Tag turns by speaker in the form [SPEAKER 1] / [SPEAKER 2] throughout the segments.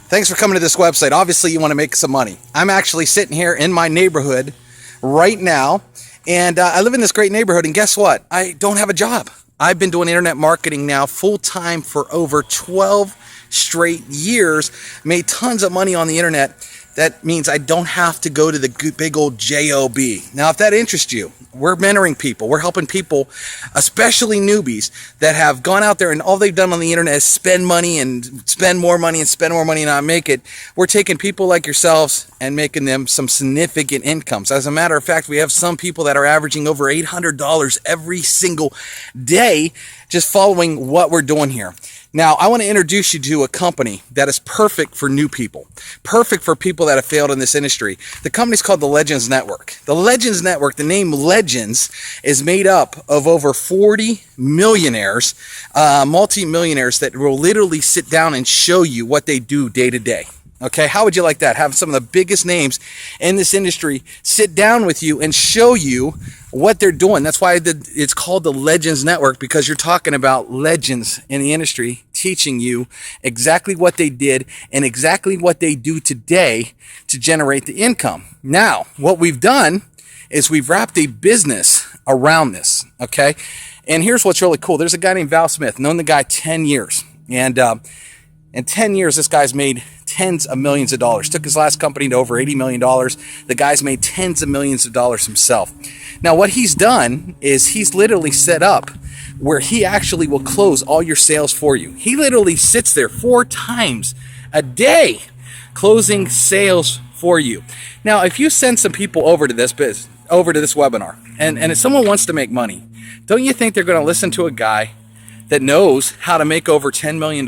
[SPEAKER 1] Thanks for coming to this website. Obviously, you want to make some money. I'm actually sitting here in my neighborhood right now, and I live in this great neighborhood, and guess what? I don't have a job. I've been doing internet marketing now full-time for over 12 straight years, made tons of money on the internet. That means I don't have to go to the big old job. Now, if that interests you, we're mentoring people. We're helping people, especially newbies, that have gone out there and all they've done on the internet is spend money and spend more money and spend more money and not make it. We're taking people like yourselves and making them some significant incomes. As a matter of fact, we have some people that are averaging over $800 every single day just following what we're doing here. Now, I want to introduce you to a company that is perfect for new people, perfect for people that have failed in this industry. The company's called the Legends Network. The Legends Network, the name Legends, is made up of over 40 millionaires, multi-millionaires that will literally sit down and show you what they do day to day. Okay, how would you like that? Have some of the biggest names in this industry sit down with you and show you what they're doing. That's why it's called the Legends Network, because you're talking about legends in the industry teaching you exactly what they did and exactly what they do today to generate the income. Now, what we've done is we've wrapped a business around this, okay? And here's what's really cool. There's a guy named Val Smith, known the guy 10 years. And in 10 years, this guy's made tens of millions of dollars. Took his last company to over $80 million. The guy's made tens of millions of dollars himself. Now, what he's done is he's literally set up where he actually will close all your sales for you. He literally sits there 4 times a day closing sales for you. Now, if you send some people over to this webinar, and if someone wants to make money, don't you think they're going to listen to a guy that knows how to make over $10 million,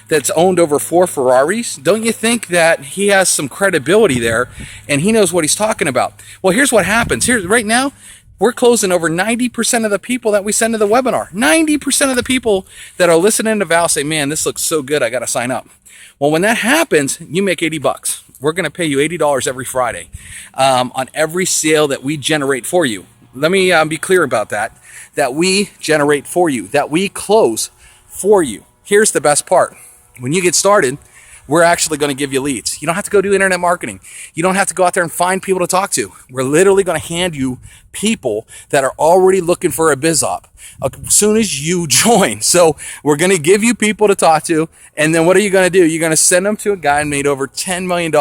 [SPEAKER 1] that's owned over 4 Ferraris? Don't you think that he has some credibility there and he knows what he's talking about? Well, here's what happens. Right now, we're closing over 90% of the people that we send to the webinar. 90% of the people that are listening to Val say, man, this looks so good, I got to sign up. Well, when that happens, you make $80. We're going to pay you $80 every Friday on every sale that we generate for you. Let me be clear about that we generate for you, that we close for you. Here's the best part. When you get started, we're actually going to give you leads. You don't have to go do internet marketing. You don't have to go out there and find people to talk to. We're literally going to hand you people that are already looking for a biz op as soon as you join. So we're going to give you people to talk to, and then what are you going to do? You're going to send them to a guy who made over $10 million,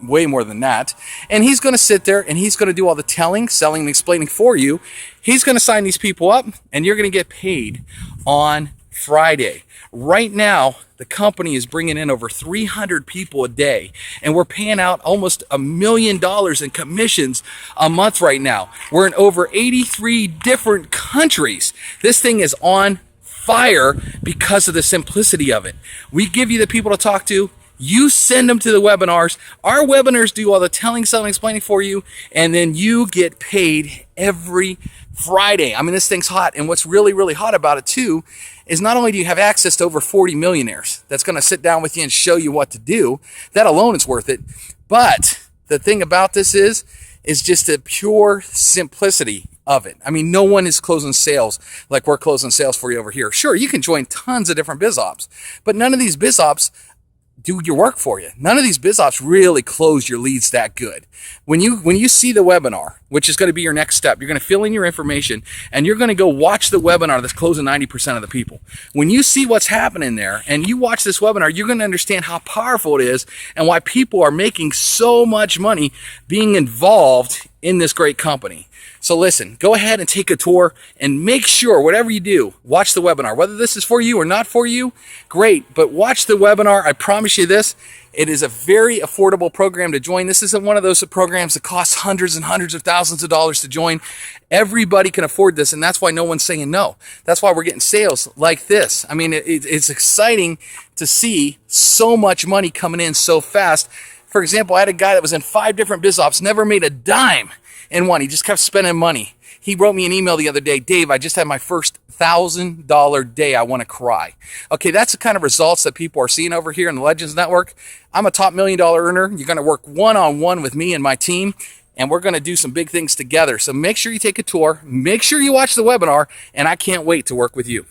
[SPEAKER 1] way more than that, and he's going to sit there and he's going to do all the telling, selling, and explaining for you. He's going to sign these people up, and you're going to get paid on Friday. Right now, the company is bringing in over 300 people a day, and we're paying out almost $1 million in commissions a month right now. We're in over 83 different countries. This thing is on fire because of the simplicity of it. We give you the people to talk to. You send them to the webinars. Our webinars do all the telling, selling, explaining for you, and then you get paid every Friday. I mean, this thing's hot. And what's really, really hot about it too is not only do you have access to over 40 millionaires that's going to sit down with you and show you what to do, that alone is worth it. But the thing about this is just the pure simplicity of it. I mean, no one is closing sales like we're closing sales for you over here. Sure, you can join tons of different biz ops, but none of these biz ops do your work for you. None of these biz ops really close your leads that good. When you see the webinar, which is going to be your next step, you're going to fill in your information and you're going to go watch the webinar that's closing 90% of the people. When you see what's happening there and you watch this webinar, you're going to understand how powerful it is and why people are making so much money being involved in this great company. So listen, go ahead and take a tour and make sure whatever you do, watch the webinar. Whether this is for you or not for you, great, but watch the webinar. I promise you this, it is a very affordable program to join. This isn't one of those programs that costs hundreds and hundreds of thousands of dollars to join. Everybody can afford this, and that's why no one's saying no. That's why we're getting sales like this. I mean, it's exciting to see so much money coming in so fast. For example, I had a guy that was in 5 different biz ops, never made a dime in one. He just kept spending money. He wrote me an email the other day, Dave, I just had my first $1,000 day. I want to cry. Okay, that's the kind of results that people are seeing over here in the Legends Network. I'm a top $1 million earner. You're going to work one-on-one with me and my team, and we're going to do some big things together. So make sure you take a tour. Make sure you watch the webinar, and I can't wait to work with you.